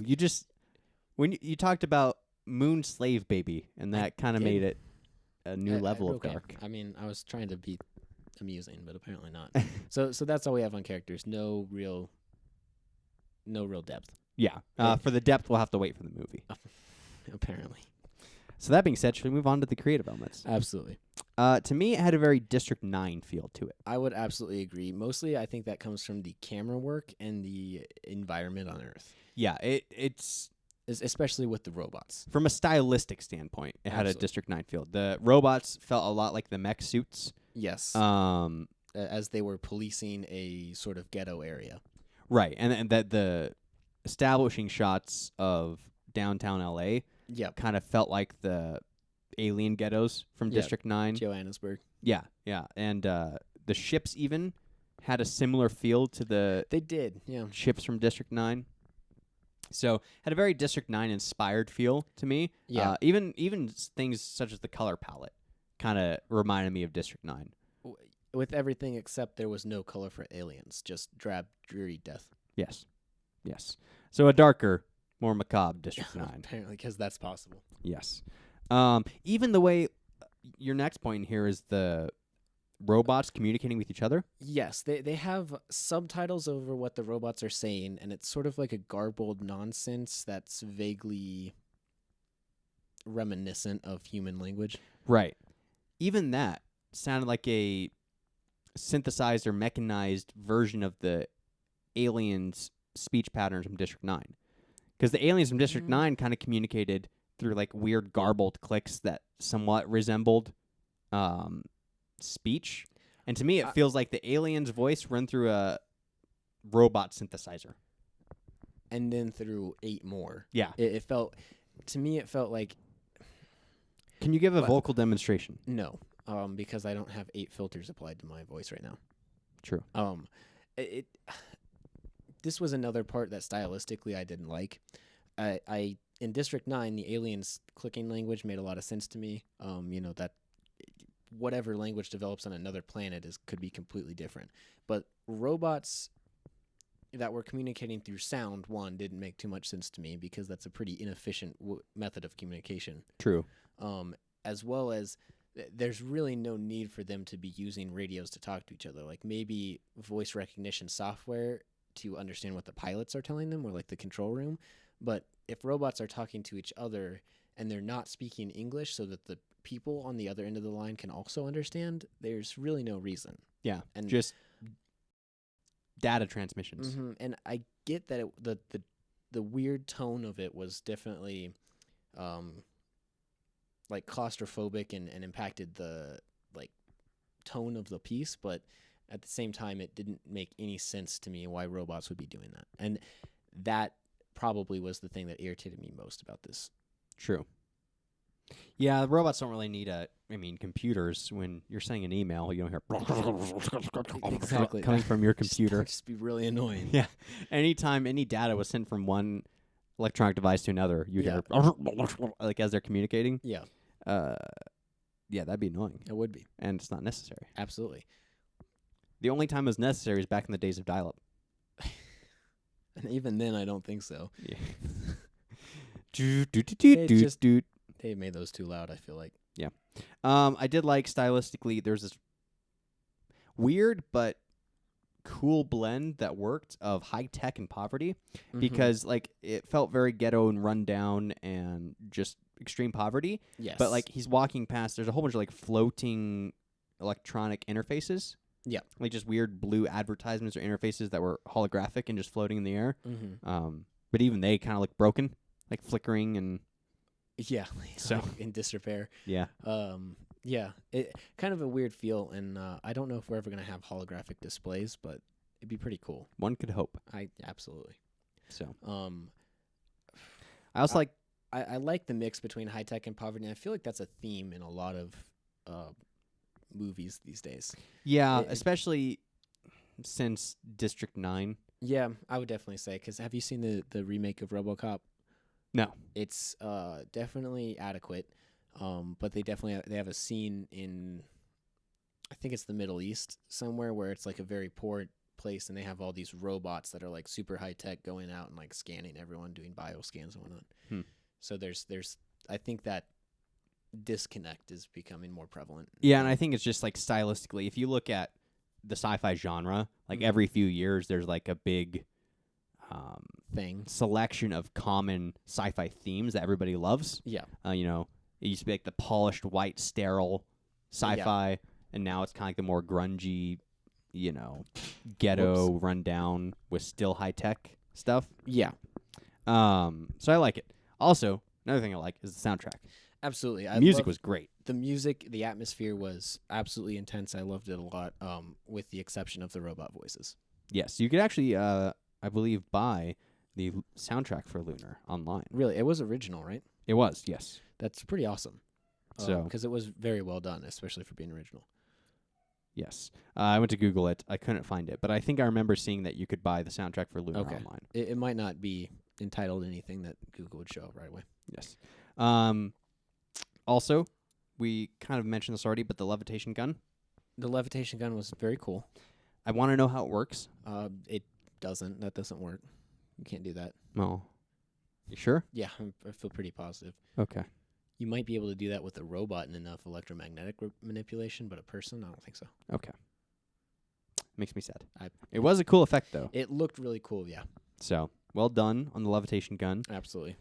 When you talked about moon slave baby, and that kind of made it a new level of dark. I was trying to be amusing, but apparently not. So that's all we have on characters. No real depth. Yeah. For the depth, we'll have to wait for the movie. Apparently. So that being said, should we move on to the creative elements? Absolutely. To me, it had a very District 9 feel to it. I would absolutely agree. Mostly, I think that comes from the camera work and the environment on Earth. Yeah, it's... Especially with the robots. From a stylistic standpoint, it had a District 9 feel. The robots felt a lot like the mech suits. Yes. As they were policing a sort of ghetto area. Right, and that the establishing shots of downtown LA kind of felt like the alien ghettos from District 9. Johannesburg. Yeah. And the ships even had a similar feel to the They did, yeah. ships from District 9. So had a very District 9 inspired feel to me. Yeah. Even things such as the color palette kind of reminded me of District 9. With everything except there was no color for aliens, just drab, dreary death. Yes. So a darker, more macabre District 9. Apparently, because that's possible. Yes. Even the way your next point here is the robots communicating with each other. Yes, they have subtitles over what the robots are saying, and it's sort of like a garbled nonsense that's vaguely reminiscent of human language. Right. Even that sounded like a synthesized or mechanized version of the aliens' speech patterns from District 9. Because the aliens from District 9 kind of communicated through weird garbled clicks that somewhat resembled speech. And to me, it feels like the alien's voice run through a robot synthesizer. And then through 8 more. Yeah. It felt like... Can you give a vocal demonstration? No, because I don't have 8 filters applied to my voice right now. True. This was another part that stylistically I didn't like. In District 9, the aliens' clicking language made a lot of sense to me. That whatever language develops on another planet could be completely different. But robots that were communicating through sound, didn't make too much sense to me because that's a pretty inefficient method of communication. True. As well as there's really no need for them to be using radios to talk to each other. Maybe voice recognition software to understand what the pilots are telling them or like the control room. But if robots are talking to each other and they're not speaking English so that the people on the other end of the line can also understand, there's really no reason. Yeah, And just data transmissions. And I get that the weird tone of it was definitely like claustrophobic and impacted the like tone of the piece, but at the same time it didn't make any sense to me why robots would be doing that. And that probably was the thing that irritated me most about this. True. Yeah, the robots don't really need computers. When you're sending an email, you don't hear Exactly. coming from your computer. Just be really annoying. Yeah. Anytime any data was sent from one electronic device to another, you'd hear like as they're communicating. Yeah. Yeah, that'd be annoying. It would be. And it's not necessary. Absolutely. The only time it was necessary is back in the days of dial-up. And even then, I don't think so. Yeah. They made those too loud, I feel like. Yeah. I did like stylistically, there's this weird but cool blend that worked of high tech and poverty because like it felt very ghetto and run down and just extreme poverty. Yes. But like he's walking past, there's a whole bunch of like floating electronic interfaces. Yeah. Like just weird blue advertisements or interfaces that were holographic and just floating in the air. But even they kind of look broken, like flickering and yeah, so in disrepair. Yeah. Yeah, it kind of a weird feel, and I don't know if we're ever gonna have holographic displays, but it'd be pretty cool. One could hope. I absolutely. So, I also I like the mix between high tech and poverty. And I feel like that's a theme in a lot of movies these days. Yeah, especially since District 9. Yeah, I would definitely say, because have you seen the remake of RoboCop? No. It's definitely adequate. But they have a scene in, I think it's the Middle East somewhere, where it's like a very poor place, and they have all these robots that are like super high tech going out and like scanning everyone, doing bioscans and whatnot. So there's I think that disconnect is becoming more prevalent. Yeah, and I think it's just like stylistically, if you look at the sci-fi genre, like every few years there's like a big selection of common sci-fi themes that everybody loves. Yeah. It used to be like the polished white sterile sci-fi, and now it's kind of like the more grungy, ghetto rundown with still high tech stuff. Yeah. So I like it. Also, another thing I like is the soundtrack. Absolutely. The music was great. The music, the atmosphere was absolutely intense. I loved it a lot, with the exception of the robot voices. Yes, you could actually, I believe, buy the soundtrack for Lunar online. Really? It was original, right? It was, yes. That's pretty awesome. Because it was very well done, especially for being original. Yes. I went to Google it. I couldn't find it, but I think I remember seeing that you could buy the soundtrack for Lunar online. It might not be entitled anything that Google would show up right away. Yes. Also, we kind of mentioned this already, but the levitation gun. The levitation gun was very cool. I want to know how it works. It doesn't. That doesn't work. You can't do that. No. You sure? Yeah, I feel pretty positive. Okay. You might be able to do that with a robot and enough electromagnetic manipulation, but a person, I don't think so. Okay. Makes me sad. It was a cool effect, though. It looked really cool, yeah. So, well done on the levitation gun. Absolutely.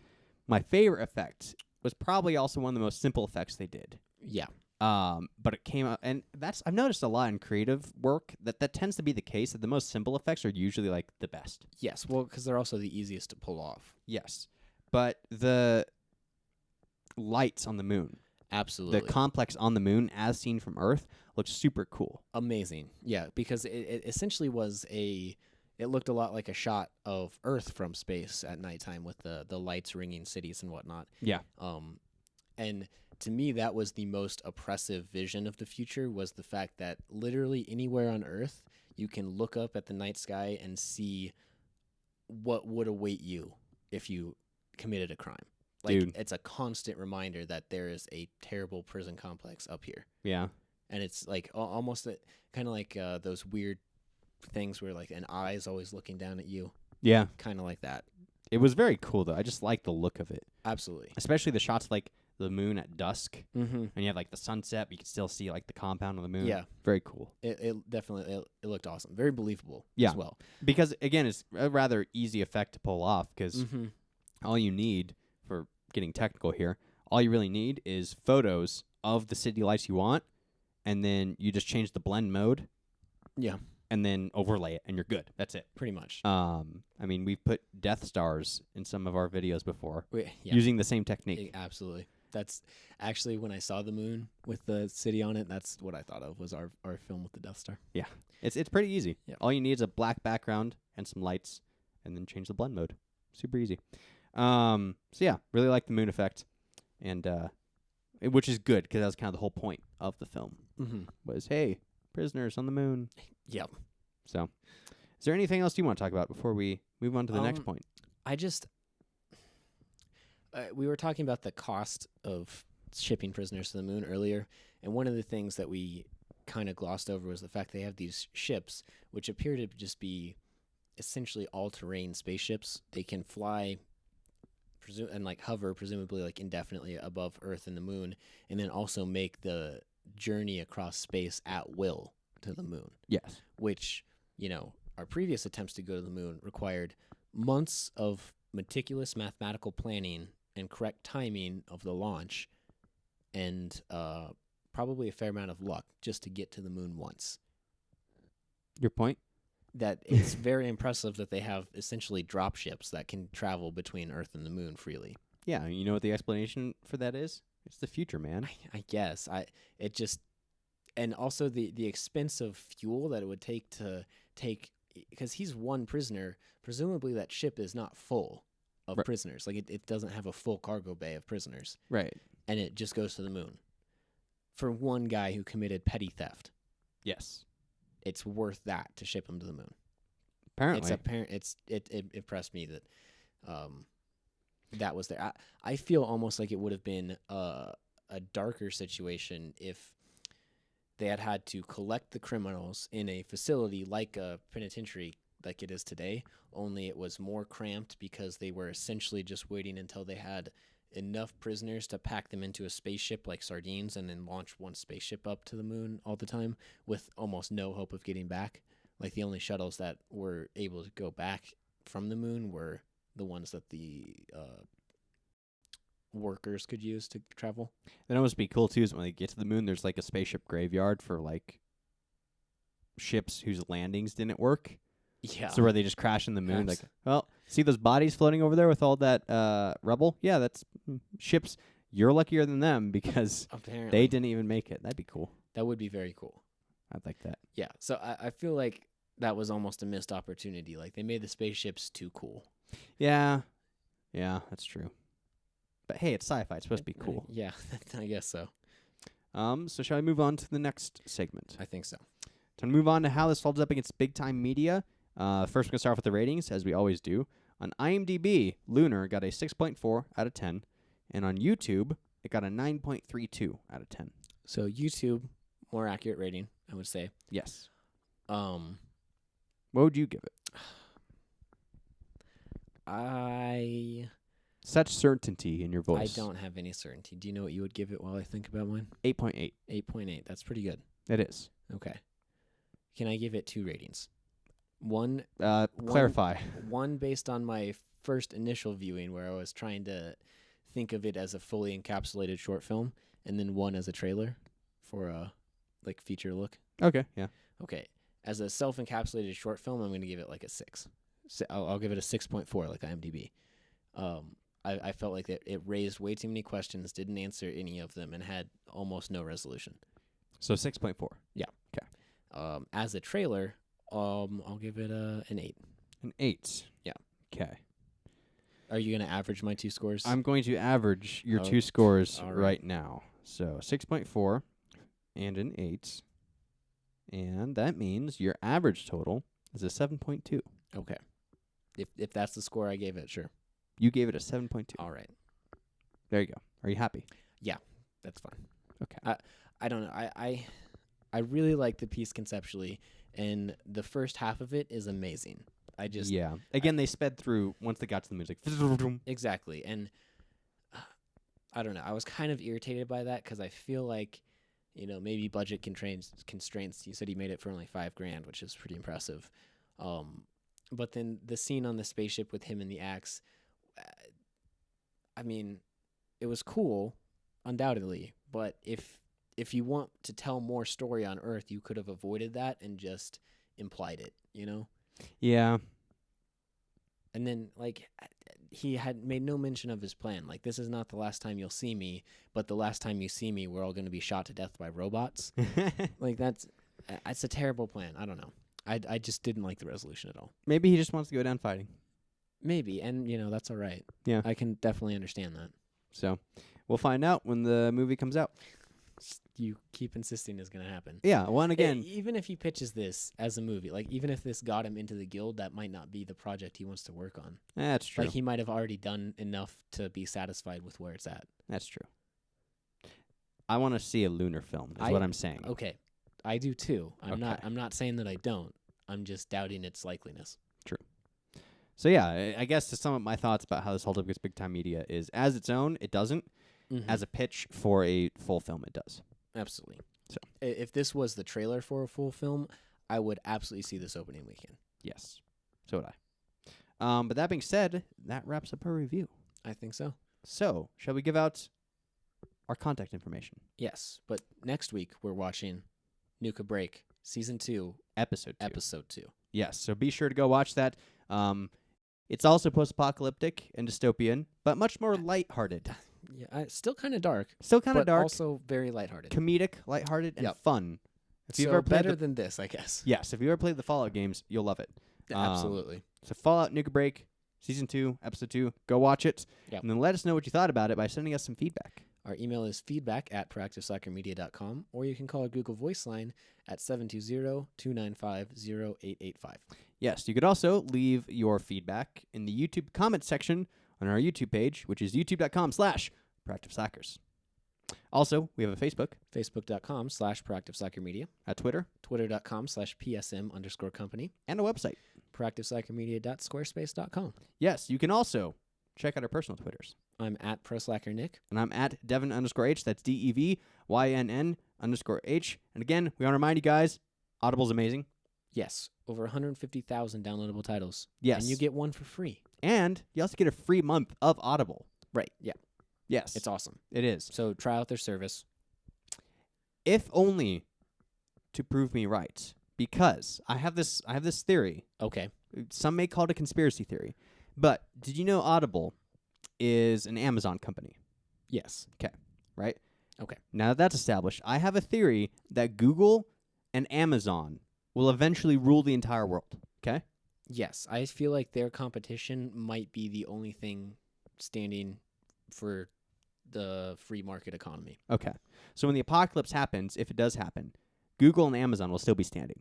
My favorite effect was probably also one of the most simple effects they did. Yeah. But it came out, and I've noticed a lot in creative work that tends to be the case, that the most simple effects are usually like the best. Yes, well, because they're also the easiest to pull off. Yes. But the lights on the moon. Absolutely. The complex on the moon, as seen from Earth, looks super cool. Amazing. Yeah, because it essentially was it looked a lot like a shot of Earth from space at nighttime with the lights ringing cities and whatnot. Yeah. And to me, that was the most oppressive vision of the future, was the fact that literally anywhere on Earth, you can look up at the night sky and see what would await you if you committed a crime. Like, Dude. It's a constant reminder that there is a terrible prison complex up here. Yeah. And it's like almost kind of like those weird things where like an eye is always looking down at you. Yeah. Kind of like that. It was very cool, though. I just like the look of it. Absolutely. Especially the shots, like the moon at dusk, Mm-hmm. and you have like the sunset, but you can still see like the compound of the moon. Yeah. Very cool. It definitely it looked awesome. Very believable Yeah. as well. Because again, it's a rather easy effect to pull off. Because Mm-hmm. all you need, for getting technical here, all you really need is photos of the city lights you want, and then you just change the blend mode. Yeah. And then overlay it, and you're good. That's it. Pretty much. I mean, we've put Death Stars in some of our videos before Yeah. using the same technique. Absolutely. That's actually when I saw the moon with the city on it. That's what I thought of was our film with the Death Star. Yeah, it's pretty easy. Yeah. All you need is a black background and some lights, and then change the blend mode. Super easy. So yeah, really like the moon effect, and which is good because that was kind of the whole point of the film. Mm-hmm. Was hey, prisoners on the moon. Yep. So, is there anything else you want to talk about before we move on to the next point? I just we were talking about the cost of shipping prisoners to the moon earlier, and one of the things that we kind of glossed over was the fact they have these ships which appear to just be essentially all-terrain spaceships. They can fly and like hover presumably like indefinitely above Earth and the moon, and then also make the journey across space at will to the moon. Yes. Which, our previous attempts to go to the moon required months of meticulous mathematical planning and correct timing of the launch, and probably a fair amount of luck just to get to the moon once. Your point? That it's very impressive that they have essentially drop ships that can travel between Earth and the moon freely. Yeah, you know what the explanation for that is? It's the future, man. I guess. And also the expense of fuel that it would take because he's one prisoner. Presumably that ship is not full of Right. prisoners. Like it doesn't have a full cargo bay of prisoners. Right. And it just goes to the moon. For one guy who committed petty theft, Yes. it's worth that to ship him to the moon. Apparently. It impressed me that that was there. I feel almost like it would have been a darker situation if they had to collect the criminals in a facility like a penitentiary like it is today, only it was more cramped because they were essentially just waiting until they had enough prisoners to pack them into a spaceship like sardines and then launch one spaceship up to the moon all the time with almost no hope of getting back. Like the only shuttles that were able to go back from the moon were the ones that the workers could use to travel. That'd almost be cool too is when they get to the moon, there's like a spaceship graveyard for like ships whose landings didn't work. Yeah. So where they just crash in the moon. Like, Abs- well, see those bodies floating over there with all that rubble? Yeah, that's ships. You're luckier than them because Apparently. they didn't even make it. That'd be cool. That would be very cool. I'd like that. Yeah. So I feel like that was almost a missed opportunity. Like they made the spaceships too cool. Yeah. Yeah, that's true. But hey, it's sci-fi. It's supposed to be cool. Yeah, I guess so. So shall I move on to the next segment? I think so. To move on to how this folds up against big-time media, first we're going to start off with the ratings, as we always do. On IMDb, Lunar got a 6.4 out of 10, and on YouTube, it got a 9.32 out of 10. So YouTube, more accurate rating, I would say. Yes. What What would you give it? Such certainty in your voice. I don't have any certainty. Do you know what you would give it while I think about mine? 8.8. 8.8. That's pretty good. It is. Okay. Can I give it 2 ratings? One Clarify. one based on my first initial viewing where I was trying to think of it as a fully encapsulated short film, and then one as a trailer for a like feature look. Okay, yeah. Okay. As a self-encapsulated short film, I'm going to give it like a 6. I'll give it a 6.4 like IMDb. I felt like it raised way too many questions, didn't answer any of them, and had almost no resolution. So 6.4. Yeah. Okay. As a trailer, I'll give it an 8. An 8. Yeah. Okay. Are you going to average my 2 scores? I'm going to average your Oh, 2 scores all right. right. now. So 6.4 and an 8. And that means your average total is a 7.2. Okay. If that's the score I gave it, sure. You gave it a 7.2. All right. There you go. Are you happy? That's fine. Okay. I don't know. I really like the piece conceptually, and the first half of it is amazing. Yeah. Again, they sped through once they got to the music. Exactly. And I don't know. I was kind of irritated by that because I feel like, maybe budget constraints. You said he made it for only $5,000, which is pretty impressive. But then the scene on the spaceship with him and the axe, I mean, it was cool, undoubtedly. But if you want to tell more story on Earth, you could have avoided that and just implied it, Yeah. And then, he had made no mention of his plan. Like, this is not the last time you'll see me, but the last time you see me, we're all going to be shot to death by robots. That's a terrible plan. I don't know. I just didn't like the resolution at all. Maybe he just wants to go down fighting. Maybe, and, that's all right. Yeah. I can definitely understand that. So we'll find out when the movie comes out. You keep insisting it's going to happen. Yeah, well, and again, even if he pitches this as a movie, even if this got him into the guild, that might not be the project he wants to work on. That's true. He might have already done enough to be satisfied with where it's at. That's true. I want to see a Lunar film, is what I'm saying. Okay, I do too. I'm Okay. not saying that I don't. I'm just doubting its likeliness. True. So yeah, I guess to sum up my thoughts about how this holds up against big time media is, as its own, it doesn't. Mm-hmm. As a pitch for a full film, it does. Absolutely. So if this was the trailer for a full film, I would absolutely see this opening weekend. Yes. So would I. But that being said, that wraps up our review. I think so. So, shall we give out our contact information? Yes, but next week we're watching Nuka Break Season 2, Episode 2. Episode 2. Yes, so be sure to go watch that. It's also post-apocalyptic and dystopian, but much more lighthearted. Yeah, still kind of dark. Still kind of but dark. Also very lighthearted. Comedic, lighthearted, and Yep. fun. If you've So ever played better than this, I guess. Yes, if you ever played the Fallout games, you'll love it. Absolutely. So Fallout Nuka Break, Season 2, Episode 2, go watch it. Yep. And then let us know what you thought about it by sending us some feedback. Our email is feedback@proactivesoccermedia.com, or you can call our Google Voice line at 720-295-0885. Yes, you could also leave your feedback in the YouTube comments section on our YouTube page, which is youtube.com/proactivesoccers. Also, we have a Facebook, Facebook.com/proactivesoccermedia, a Twitter, Twitter.com/PSM_company, and a website. proactivesoccermedia.squarespace.com. Yes, you can also check out our personal Twitters. I'm at ProSlackerNick. And I'm at Devin_H. That's DEVYNN_H. And again, we want to remind you guys, Audible's amazing. Yes, over 150,000 downloadable titles. Yes. And you get one for free. And you also get a free month of Audible. Right, yeah. Yes. It's awesome. It is. So try out their service. If only to prove me right. Because I have this theory. Okay. Some may call it a conspiracy theory. But did you know Audible is an Amazon company? Yes. Right? Okay. Now that that's established, I have a theory that Google and Amazon will eventually rule the entire world. Okay? Yes, I feel like their competition might be the only thing standing for the free market economy. Okay. So when the apocalypse happens, if it does happen, Google and Amazon will still be standing.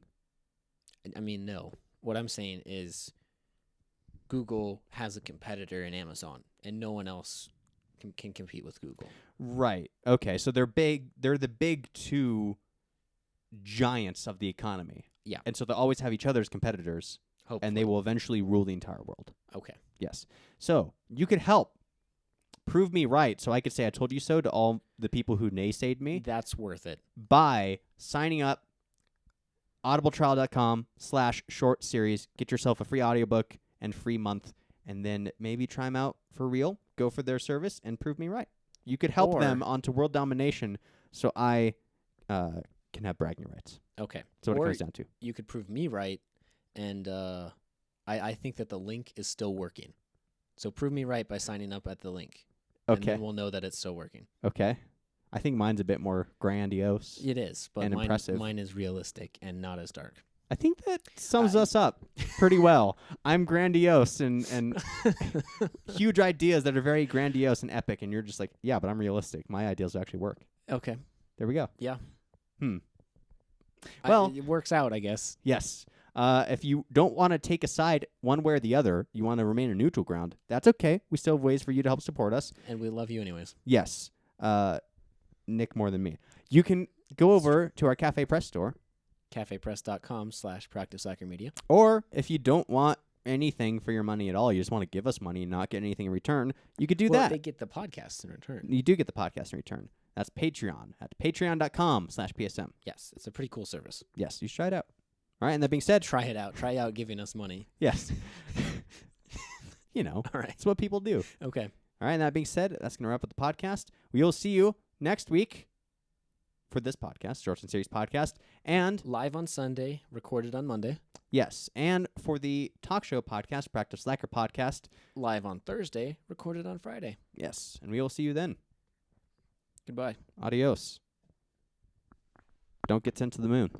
I mean, no. What I'm saying is Google has a competitor in Amazon, and no one else can compete with Google. Right. Okay. So they're big. They're the big two giants of the economy. Yeah. And so they'll always have each other as competitors, Hopefully. and they will eventually rule the entire world. Okay. Yes. So you could help prove me right, so I could say I told you so to all the people who naysayed me That's worth it. by signing up audibletrial.com/short series. Get yourself a free audiobook and free month, and then maybe try them out for real. Go for their service and prove me right. You could help Or- them onto world domination, so I can have bragging rights. Okay. That's what it Or comes down to. you could prove me right, and I think that the link is still working. So prove me right by signing up at the link. And Okay. then we'll know that it's still working. Okay. I think mine's a bit more grandiose. It is, but And impressive. mine is realistic and not as dark. I think that sums us up pretty well. I'm grandiose and huge ideas that are very grandiose and epic, and you're just like, yeah, but I'm realistic. My ideas will actually work. Okay. There we go. Yeah. Well- it works out, I guess. Yes. If you don't want to take a side one way or the other, you want to remain a neutral ground, that's okay. We still have ways for you to help support us. And we love you anyways. Yes. Nick more than me. You can go over to our Cafe Press store, cafepress.com/proactivesoccermedia. or if you don't want anything for your money at all, you just want to give us money and not get anything in return, you could do well, that. they get the podcast in return. You do get the podcast in return. That's Patreon at patreon.com/PSM. Yes, it's a pretty cool service. Yes, you should try it out. All right, and that being said, Try it out. Try out giving us money. yes. You know, All right. it's what people do. Okay. All right, and that being said, that's going to wrap up the podcast. We will see you next week for this podcast, Shorts and Series podcast, and Live on Sunday, recorded on Monday. yes, and for the talk show podcast, Practice Slacker podcast, Live on Thursday, recorded on Friday. yes, and we will see you then. Goodbye. Adios. Don't get sent to the moon.